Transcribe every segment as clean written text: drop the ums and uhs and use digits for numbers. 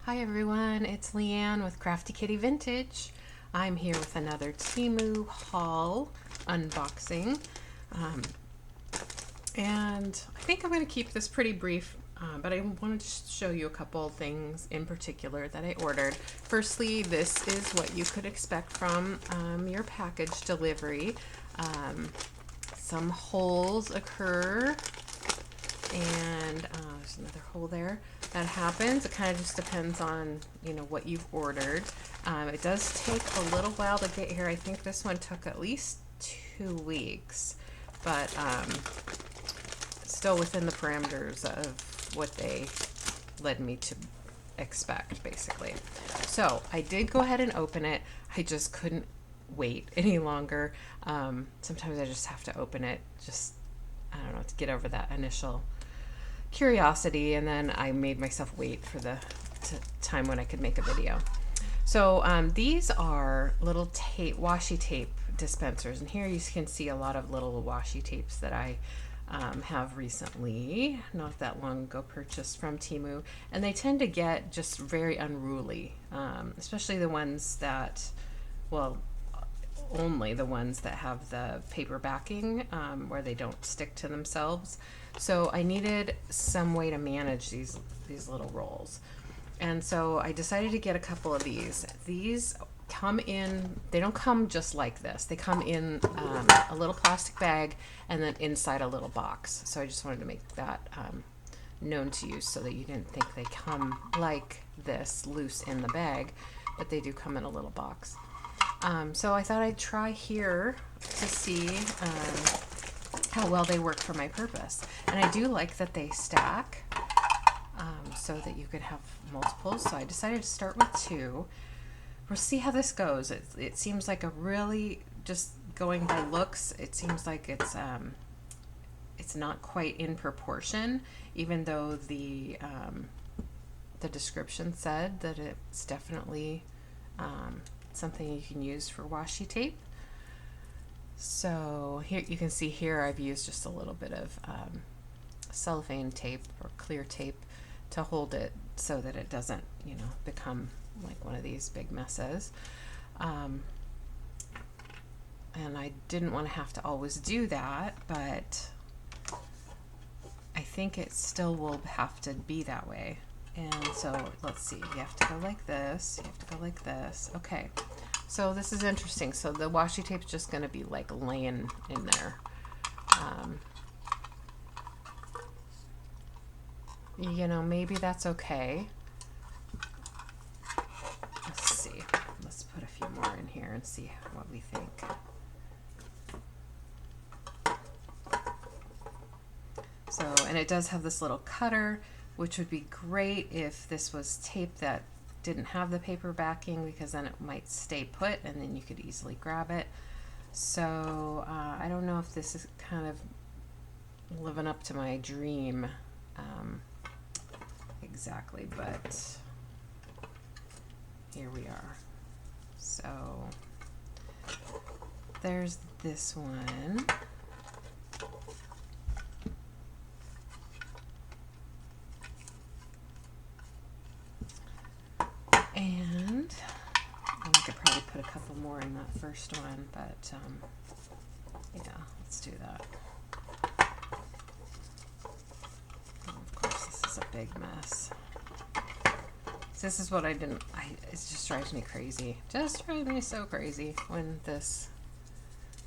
Hi everyone, it's Leanne with Crafty Kitty Vintage. I'm here with another Temu haul unboxing. And I think I'm going to keep this pretty brief, but I wanted to show you a couple things in particular that I ordered. Firstly, this is what you could expect from your package delivery. Some holes occur, and there's another hole there. That happens. It kind of just depends on, what you've ordered. It does take a little while to get here. I think this one took at least 2 weeks, but still within the parameters of what they led me to expect, basically. So I did go ahead and open it. I just couldn't wait any longer. Sometimes I just have to open it, I don't know, to get over that initial curiosity, and then I made myself wait for the time when I could make a video. So these are little washi tape dispensers, and here you can see a lot of little washi tapes that I have recently, not that long ago, purchased from Temu, and they tend to get just very unruly, especially the ones that, only the ones that have the paper backing, where they don't stick to themselves. So I needed some way to manage these little rolls. And so I decided to get a couple of these. These come in, they don't come just like this. They come in a little plastic bag and then inside a little box. So I just wanted to make that known to you so that you didn't think they come like this, loose in the bag, but they do come in a little box. So I thought I'd try here to see how well they work for my purpose. And I do like that they stack so that you could have multiples. So I decided to start with 2. We'll see how this goes. It seems like a really, just going by looks, it seems like it's not quite in proportion, even though the description said that it's definitely something you can use for washi tape. So here you can see here I've used just a little bit of cellophane tape or clear tape to hold it so that it doesn't, become like one of these big messes. And I didn't want to have to always do that, but I think it still will have to be that way. And so let's see, you have to go like this, you have to go like this. Okay, so this is interesting. So the washi tape's just going to be like laying in there. Maybe that's okay. Let's see. Let's put a few more in here and see what we think. So, and it does have this little cutter, which would be great if this was tape that didn't have the paper backing, because then it might stay put and then you could easily grab it. So I don't know if this is kind of living up to my dream exactly, but here we are. So there's this one. And I could probably put a couple more in that first one, but yeah, let's do that. And of course, this is a big mess. So this is what it just drives me crazy. Just drives me so crazy when this,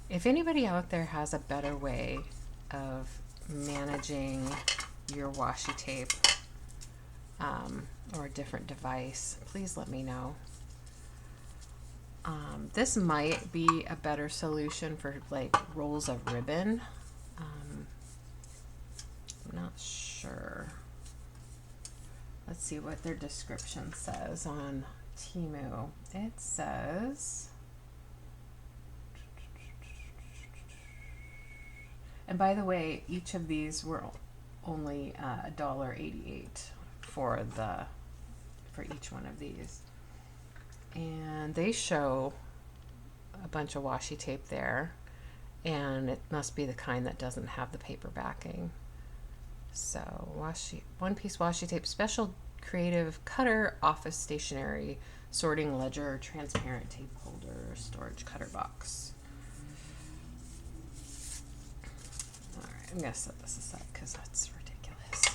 if anybody out there has a better way of managing your washi tape, or a different device, please let me know. This might be a better solution for like rolls of ribbon. I'm not sure. Let's see what their description says on Temu. It says, and by the way, each of these were only $1.88 for each one of these, and they show a bunch of washi tape there, and it must be the kind that doesn't have the paper backing. So one piece washi tape, special Creative Cutter Office Stationery Sorting Ledger Transparent Tape Holder Storage Cutter Box. Alright, I'm going to set this aside because that's ridiculous.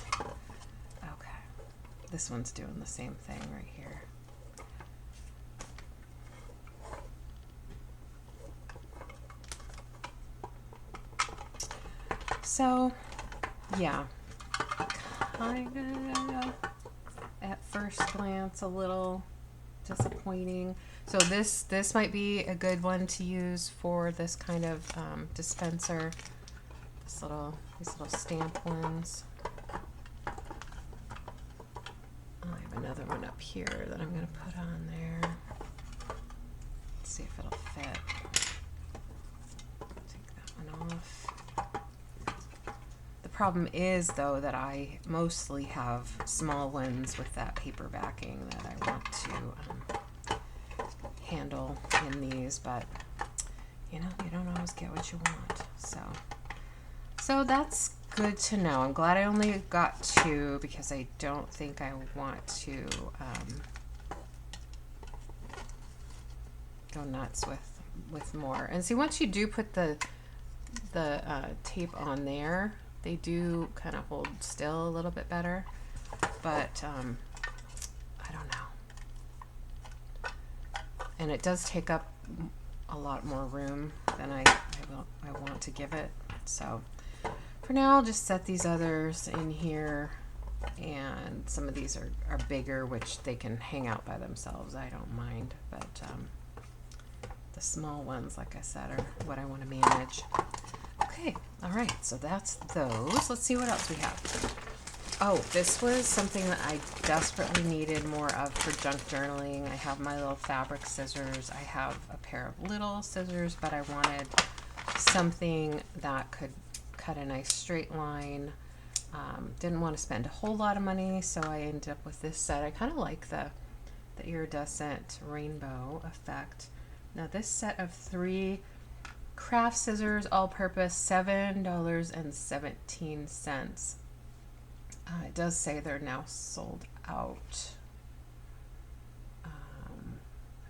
Okay, this one's doing the same thing right here. So, yeah, kind of at first glance a little disappointing. So this might be a good one to use for this kind of dispenser. These little stamp ones. I have another one up here that I'm going to put on there. Let's see if it'll fit. Take that one off. The problem is, though, that I mostly have small ones with that paper backing that I want to handle in these, but you know, you don't always get what you want. So that's good to know. I'm glad I only got 2 because I don't think I want to go nuts with more. And see, once you do put the tape on there, they do kind of hold still a little bit better, but I don't know. And it does take up a lot more room than I want to give it. So for now, I'll just set these others in here, and some of these are bigger, which they can hang out by themselves. I don't mind, but the small ones, like I said, are what I want to manage. Okay, all right, so that's those. Let's see what else we have. Oh, this was something that I desperately needed more of for junk journaling. I have my little fabric scissors. I have a pair of little scissors, but I wanted something that could cut a nice straight line. Didn't want to spend a whole lot of money, so I ended up with this set. I kind of like the iridescent rainbow effect. Now this set of 3 craft scissors, all-purpose, $7.17. It does say they're now sold out. I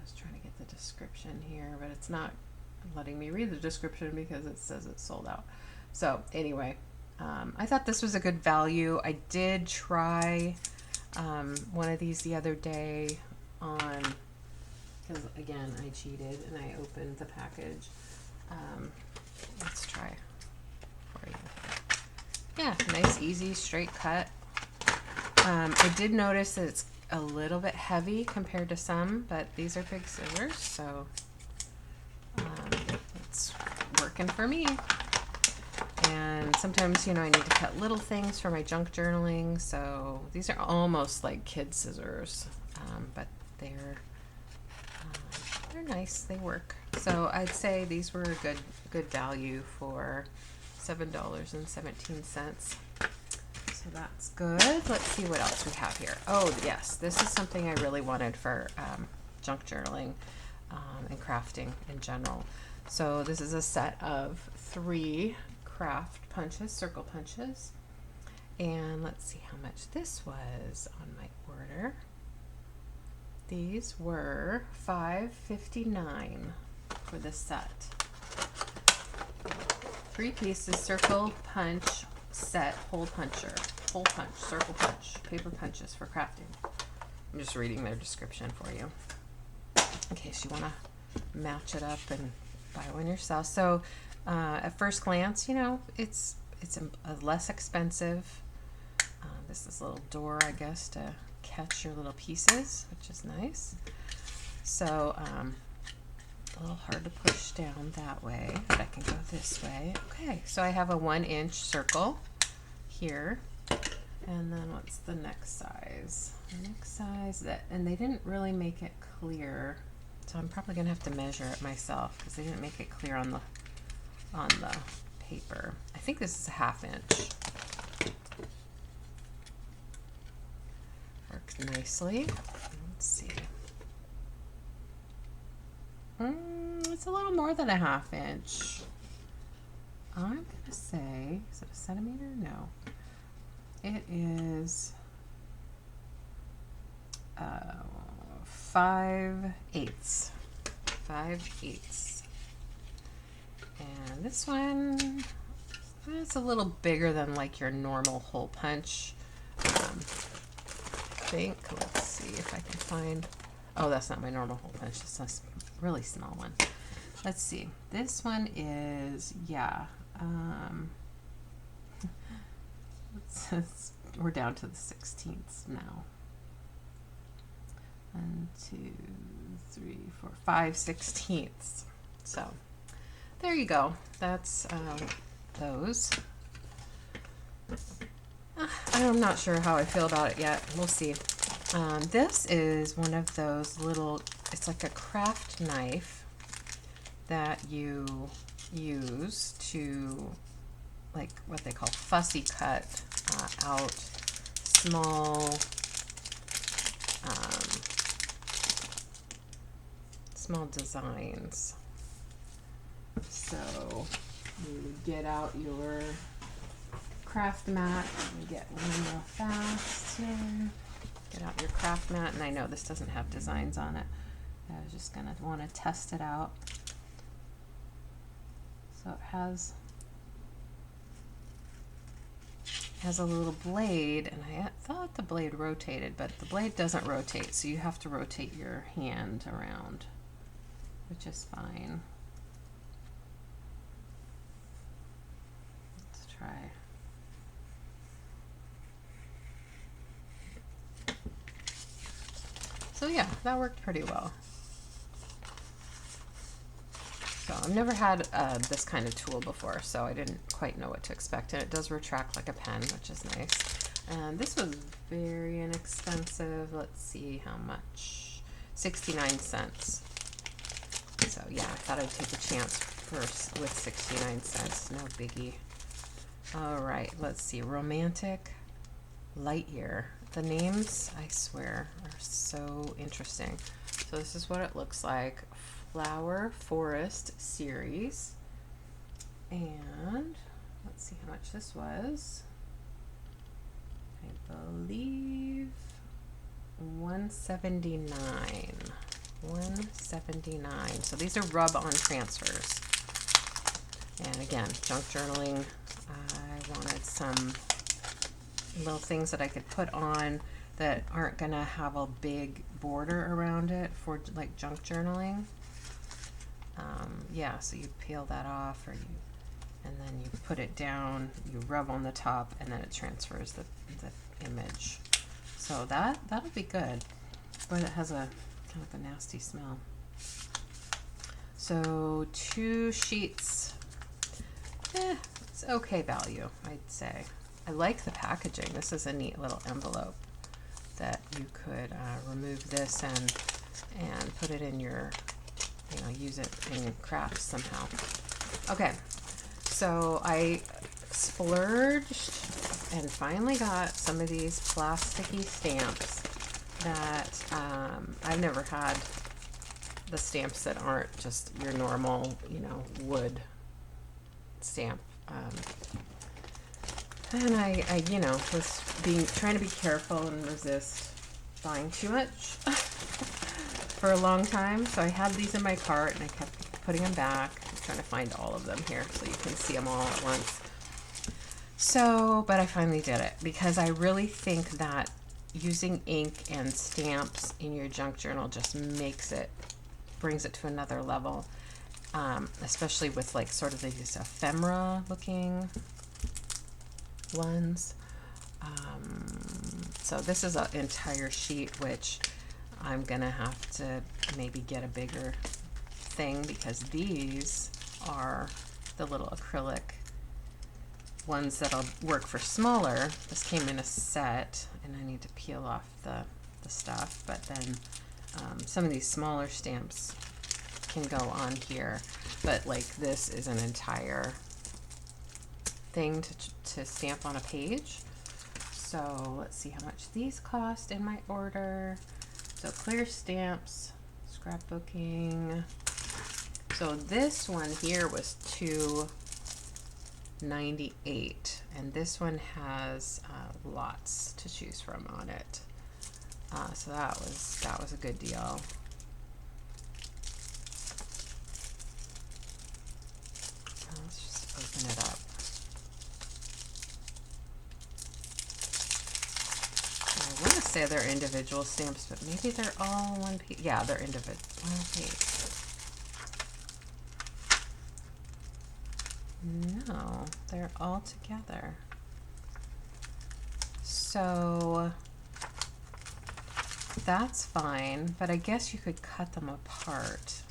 was trying to get the description here, but it's not letting me read the description because it says it's sold out. So anyway, I thought this was a good value. I did try one of these the other day on, because again, I cheated and I opened the package. Let's try for you. Yeah, nice, easy, straight cut. I did notice that it's a little bit heavy compared to some, but these are big scissors, so it's working for me. And sometimes, you know, I need to cut little things for my junk journaling, so these are almost like kid scissors, but they're nice. They work. So I'd say these were a good value for $7.17. So that's good. Let's see what else we have here. Oh yes, this is something I really wanted for junk journaling and crafting in general. So this is a set of 3 craft punches, circle punches, and let's see how much this was on my order. These were $5.59 for this set. 3 pieces circle punch set, hole punch, circle punch, paper punches for crafting. I'm just reading their description for you in case you want to match it up and buy one yourself. So at first glance, you know, it's a less expensive. This is a little door, I guess, to catch your little pieces, which is nice. So a little hard to push down that way, but I can go this way. Okay, so I have a 1-inch circle here, and then what's the next size? The next size, and they didn't really make it clear, so I'm probably gonna have to measure it myself because they didn't make it clear on the paper. I think this is a 1/2 inch. Works nicely. Let's see. It's a little more than a 1/2 inch. I'm gonna say, is it a centimeter? No. It is 5/8. 5/8. And this one, it's a little bigger than like your normal hole punch. I think, let's see if I can find, oh, that's not my normal hole punch. It's a really small one. Let's see. This one is, yeah. We're down to the 16ths now. 1, 2, 3, 4, 5/16. So there you go. That's those. I'm not sure how I feel about it yet. We'll see. This is one of those little, it's like a craft knife that you use to, like what they call fussy cut out small designs. So you get out your craft mat and get one real fast here. Get out your craft mat, and I know this doesn't have designs on it. I was just gonna want to test it out. So it has a little blade, and I thought the blade rotated, but the blade doesn't rotate, so you have to rotate your hand around, which is fine. Let's try. So yeah, that worked pretty well. So I've never had this kind of tool before, so I didn't quite know what to expect. And it does retract like a pen, which is nice. And this was very inexpensive. Let's see how much. 69 cents. So yeah, I thought I'd take a chance first with 69 cents. No biggie. All right, let's see. Romantic Light Year. The names, I swear, are so interesting. So this is what it looks like. Flower Forest series. And let's see how much this was. I believe $179. $179. So these are rub-on transfers. And again, junk journaling. I wanted some little things that I could put on that aren't gonna have a big border around it for like junk journaling. Yeah, so you peel that off, and then you put it down, you rub on the top, and then it transfers the image. So that'll be good, but it has a kind of a nasty smell. So 2 sheets. It's okay value, I'd say. I like the packaging. This is a neat little envelope that you could remove this and put it in your, use it in crafts somehow. Okay, so I splurged and finally got some of these plasticky stamps that I've never had. The stamps that aren't just your normal, wood stamp. And I was trying to be careful and resist buying too much for a long time. So I had these in my cart and I kept putting them back. I'm trying to find all of them here so you can see them all at once. So, but I finally did it because I really think that using ink and stamps in your junk journal just brings it to another level. Especially with like sort of these ephemera looking ones. So this is an entire sheet, which I'm gonna have to maybe get a bigger thing because these are the little acrylic ones that'll work for smaller. This came in a set and I need to peel off the stuff, but then some of these smaller stamps can go on here, but like this is an entire thing to stamp on a page. So let's see how much these cost in my order. So clear stamps, scrapbooking. So this one here was $2.98, and this one has lots to choose from on it. So that was a good deal. Let's just open it up. I want to say they're individual stamps, but maybe they're all one piece. Yeah, they're individual. One piece. No, they're all together. So that's fine, but I guess you could cut them apart.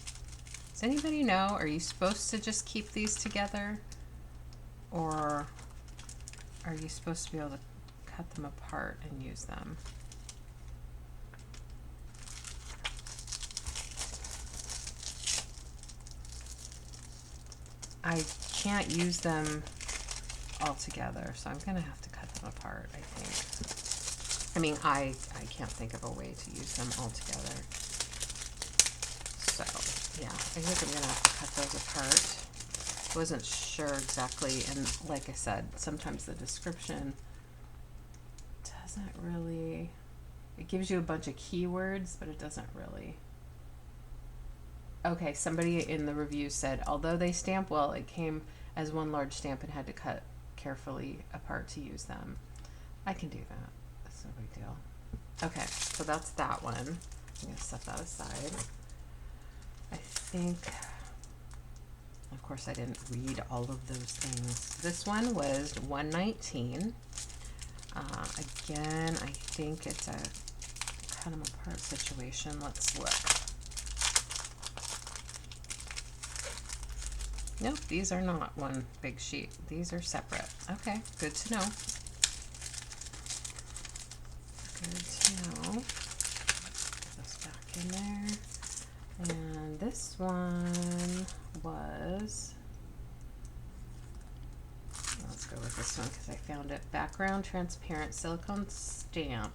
Does anybody know? Are you supposed to just keep these together? Or are you supposed to be able to cut them apart and use them? I can't use them all together, so I'm gonna have to cut them apart, I think. I mean, I can't think of a way to use them all together. So, yeah, I think I'm gonna have to cut those apart. I wasn't sure exactly, and like I said, sometimes the description doesn't really, it gives you a bunch of keywords, but it doesn't really. Okay, somebody in the review said, although they stamp well, it came as one large stamp and had to cut carefully apart to use them. I can do that. That's no big deal. Okay, so that's that one. I'm going to set that aside. I think, of course, I didn't read all of those things. This one was $119. Again, I think it's a cut them apart situation. Let's look. Nope, these are not one big sheet. These are separate. Okay, good to know. Good to know. Put this back in there. And this one was, let's go with this one because I found it. Background transparent silicone stamp.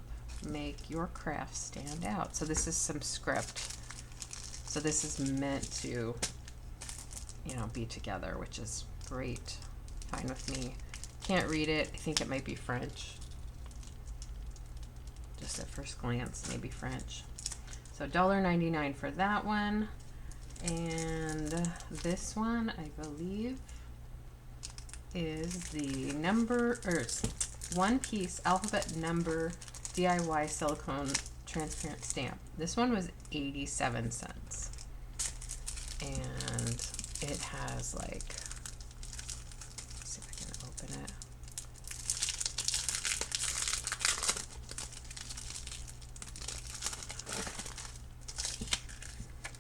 Make your craft stand out. So this is some script. So this is meant to, you know, be together, which is great. Fine with me. Can't read it. I think it might be French. Just at first glance, maybe French. So $1.99 for that one. And this one, I believe, is the number, or one piece alphabet number DIY silicone transparent stamp. This one was 87 cents. And it has like, let's see if I can open it.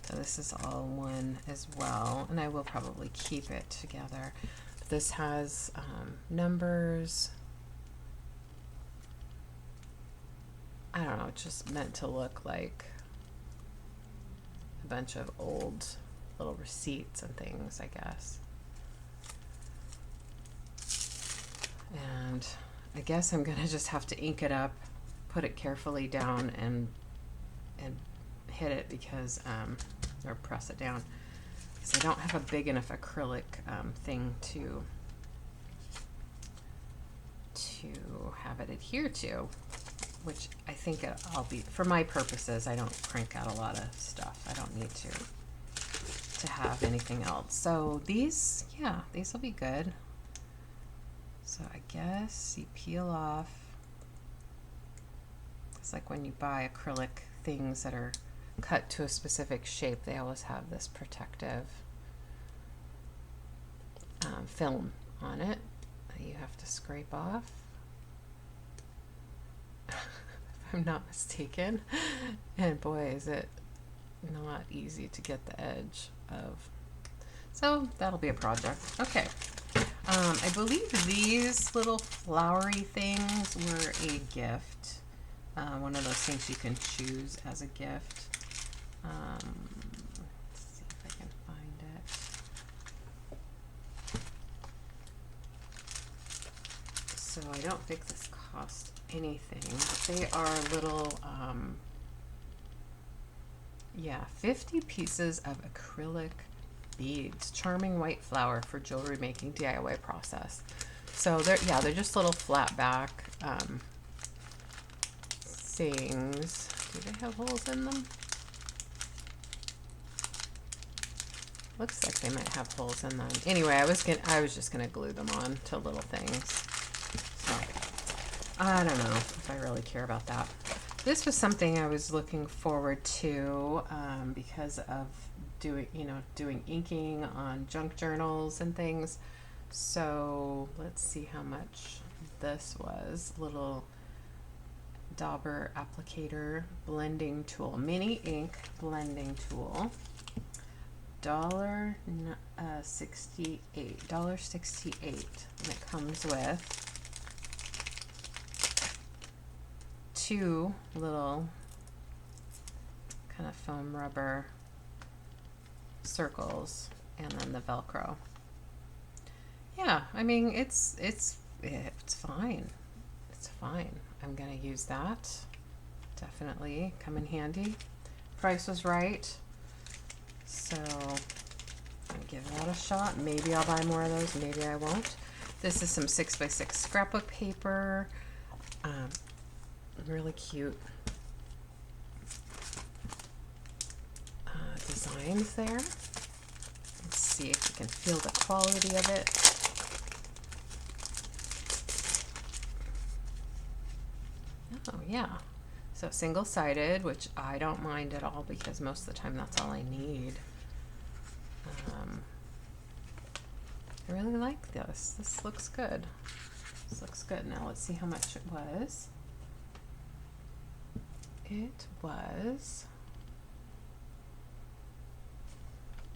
So this is all one as well, and I will probably keep it together. But this has numbers. I don't know, it's just meant to look like a bunch of old little receipts and things, I guess. And I guess I'm gonna just have to ink it up, put it carefully down, and hit it because or press it down because I don't have a big enough acrylic thing to have it adhere to, which I think I'll be, for my purposes, I don't crank out a lot of stuff. I don't need to have anything else. So these, yeah, these will be good. So I guess you peel off. It's like when you buy acrylic things that are cut to a specific shape, they always have this protective film on it that you have to scrape off. If I'm not mistaken. And boy, is it not easy to get the edge of. So that'll be a project. Okay. I believe these little flowery things were a gift. One of those things you can choose as a gift. Let's see if I can find it. So I don't think this cost anything, but they are little, yeah, 50 pieces of acrylic beads, charming white flower for jewelry making DIY process. So they're just little flat back things. Do they have holes in them? Looks like they might have holes in them. Anyway, I was just gonna glue them on to little things. So I don't know if I really care about that. This was something I was looking forward to because of doing inking on junk journals and things. So let's see how much this was. Little dauber applicator blending tool, mini ink blending tool. $68, and it comes with 2 little kind of foam rubber circles and then the Velcro. Yeah, I mean it's fine. It's fine. I'm gonna use that. Definitely come in handy. Price was right. So I'm gonna give that a shot. Maybe I'll buy more of those, maybe I won't. This is some 6x6 scrapbook paper. Really cute designs there. Let's see if you can feel the quality of it. Oh yeah, so single-sided, which I don't mind at all because most of the time that's all I need. I really like this. This looks good. This looks good. Now let's see how much it was.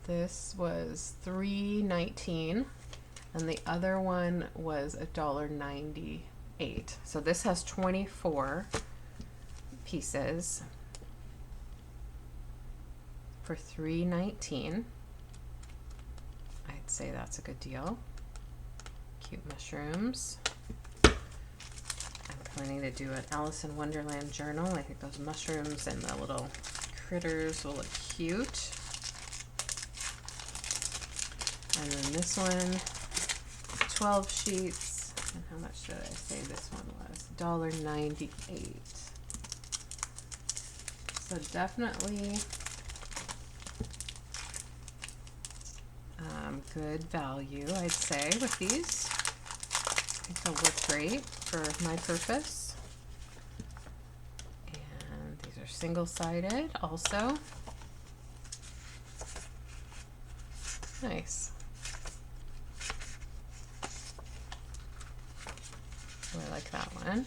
This was $3.19 and the other one was $1.98. So this has 24 pieces for $3.19. I'd say that's a good deal. Cute mushrooms. I'm planning to do an Alice in Wonderland journal. I think those mushrooms and the little critters will look cute. And then this one, 12 sheets. And how much did I say this one was? $1.98. So definitely good value, I'd say, with these. I think they'll work great for my purpose. And these are single-sided also. Nice. So I like that one.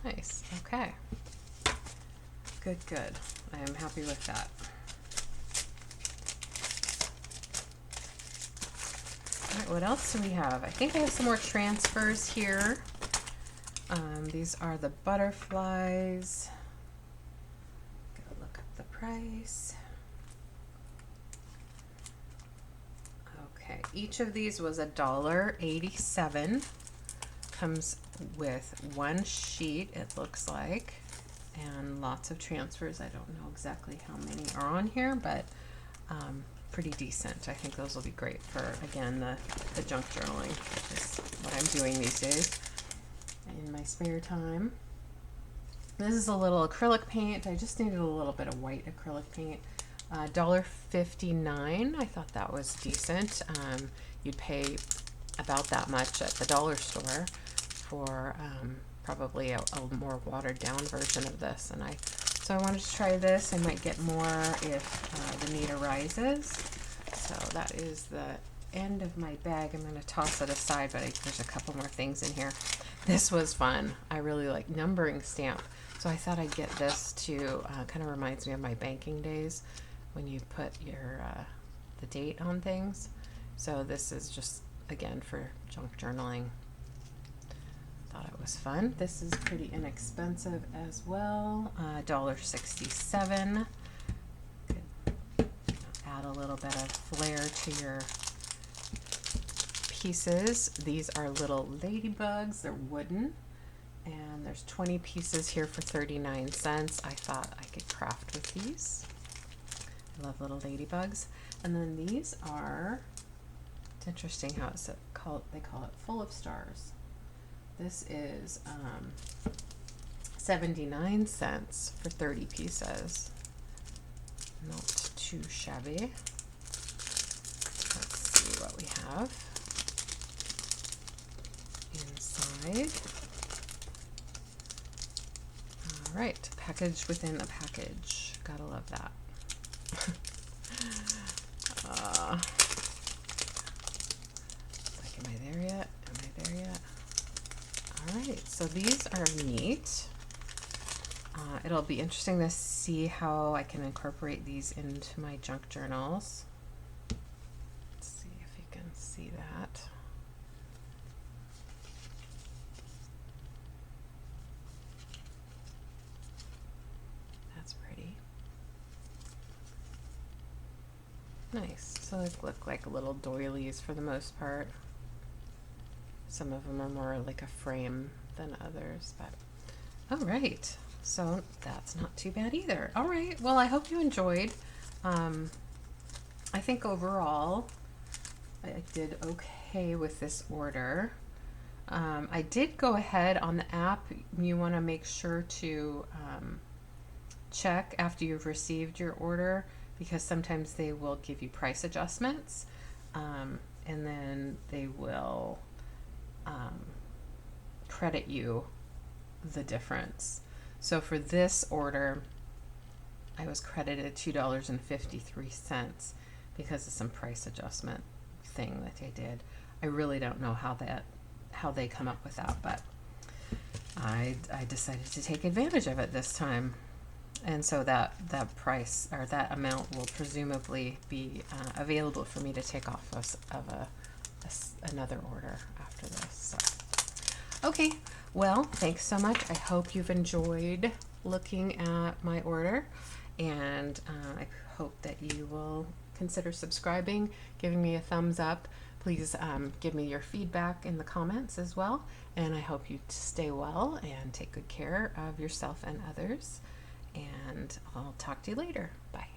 Nice. Okay. Good, good. I am happy with that. All right, what else do we have? I think I have some more transfers here. These are the butterflies. Gotta look up the price. Okay, each of these was $1.87. Comes with 1 sheet, it looks like, and lots of transfers. I don't know exactly how many are on here, but pretty decent. I think those will be great for, again, the junk journaling, which is what I'm doing these days in my spare time. This is a little acrylic paint. I just needed a little bit of white acrylic paint. $1.59. I thought that was decent. You'd pay about that much at the dollar store for probably a more watered down version of this, and so I wanted to try this. I might get more if the need arises. So that is the end of my bag. I'm going to toss it aside, but there's a couple more things in here. This was fun. I really like numbering stamp, so I thought I'd get this to kind of reminds me of my banking days when you put your the date on things. So this is just, again, for junk journaling. Thought it was fun. This is pretty inexpensive as well. $1.67. Could add a little bit of flair to your pieces. These are little ladybugs. They're wooden, and there's 20 pieces here for 39 cents. I thought I could craft with these. I love little ladybugs. And then these are It's interesting how it's called. They call it full of stars. This is 79 cents for 30 pieces. Not too shabby. Let's see what we have inside. All right, package within a package. Gotta love that. Like, am I there yet? Am I there yet? All right, so these are neat. It'll be interesting to see how I can incorporate these into my junk journals. Let's see if you can see that. That's pretty. Nice. So they look like little doilies for the most part. Some of them are more like a frame than others, but all right. So that's not too bad either. All right. Well, I hope you enjoyed. I think overall I did okay with this order. I did go ahead on the app. You want to make sure to check after you've received your order, because sometimes they will give you price adjustments, and then they will credit you the difference. So for this order, I was credited $2.53 because of some price adjustment thing that they did. I really don't know how they come up with that, but I decided to take advantage of it this time. And so that price, or that amount, will presumably be available for me to take off of another order after this. So, okay, well, thanks so much. I hope you've enjoyed looking at my order, and I hope that you will consider subscribing, giving me a thumbs up. Please give me your feedback in the comments as well, and I hope you stay well and take good care of yourself and others. And I'll talk to you later. Bye.